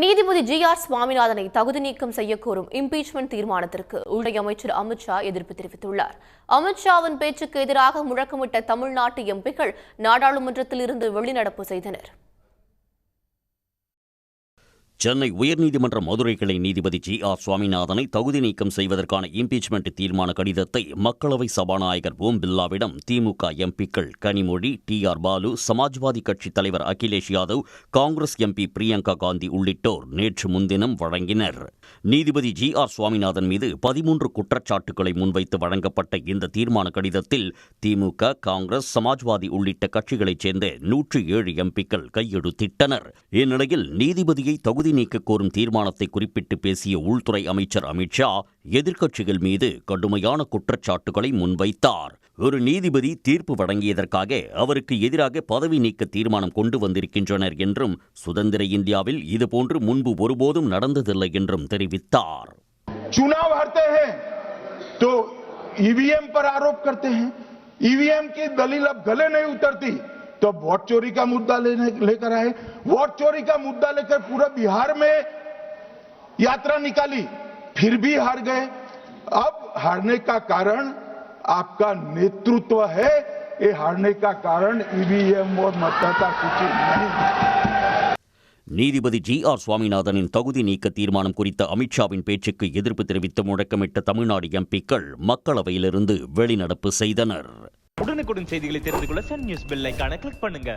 நீதிபதி ஜி.ஆர். சுவாமிநாதனை தகுதி நீக்கம் செய்யக்கோரும் இம்பீச்மெண்ட் தீர்மானத்திற்கு உள்துறை அமைச்சர் அமித்ஷா எதிர்ப்பு தெரிவித்துள்ளார். அமித்ஷாவின் பேச்சுக்கு எதிராக முழக்கமிட்ட தமிழ்நாட்டு எம்பிக்கள் நாடாளுமன்றத்தில் இருந்து வெளிநடப்பு செய்தனர். சென்னை உயர்நீதிமன்ற மதுரை கிளை நீதிபதி ஜி.ஆர். சுவாமிநாதனை தகுதி நீக்கம் செய்வதற்கான இம்பீச்மெண்ட் தீர்மான கடிதத்தை மக்களவை சபாநாயகர் ஓம் பிர்லாவிடம் திமுக எம்பிக்கள் கனிமொழி, டி.ஆர். பாலு, சமாஜ்வாதி கட்சித் தலைவர் அகிலேஷ் யாதவ், காங்கிரஸ் எம்பி பிரியங்கா காந்தி உள்ளிட்டோர் நேற்று முன்தினம் வழங்கினர். நீதிபதி ஜி.ஆர். சுவாமிநாதன் மீது 13 குற்றச்சாட்டுகளை முன்வைத்து வழங்கப்பட்ட இந்த தீர்மான கடிதத்தில் திமுக, காங்கிரஸ், சமாஜ்வாதி உள்ளிட்ட கட்சிகளைச் சேர்ந்த 107 எம்பிக்கள் கையெழுத்திட்டனர். இந்நிலையில் நீதிபதியை தகுதி நீக்க கோரும் தீர்மானத்தை குறிப்பிட்டு பேசிய உள்துறை அமைச்சர் அமித்ஷா எதிர்க்கட்சிகள் மீது கடுமையான குற்றச்சாட்டுகளை முன்வைத்தார். ஒரு நீதிபதி தீர்ப்பு வழங்கியதற்காக அவருக்கு எதிராக பதவி நீக்க தீர்மானம் கொண்டு வந்திருக்கின்றனர் என்றும், சுதந்திர இந்தியாவில் இதுபோன்று முன்பு ஒருபோதும் நடந்ததில்லை என்றும் தெரிவித்தார். चुनाव हारते हैं तो ईवीएम पर आरोप करते हैं, ईवीएम की दलील अब गले नहीं उतरती तो वोट चोरी का मुद्दा लेकर आए, वोट चोरी का मुद्दा लेकर पूरा बिहार में यात्रा निकाली, फिर भी हार गए. अब हारने का कारण आपका नेतृत्व है, ये हारने का कारण ईवीएम और मतदाता सूची नहीं. நீதிபதி ஜி.ஆர். சுவாமிநாதனின் தகுதி நீக்க தீர்மானம் குறித்த அமித்ஷாவின் பேச்சுக்கு எதிர்ப்பு தெரிவித்து முழக்கமிட்ட தமிழ்நாடு எம்பிக்கள் மக்களவையிலிருந்து வெளிநடப்பு செய்தனர். உடனுக்குடன் செய்திகளை தெரிந்து கொள்ள சன் நியூஸ் பெல் ஐகானை கிளிக் பண்ணுங்க.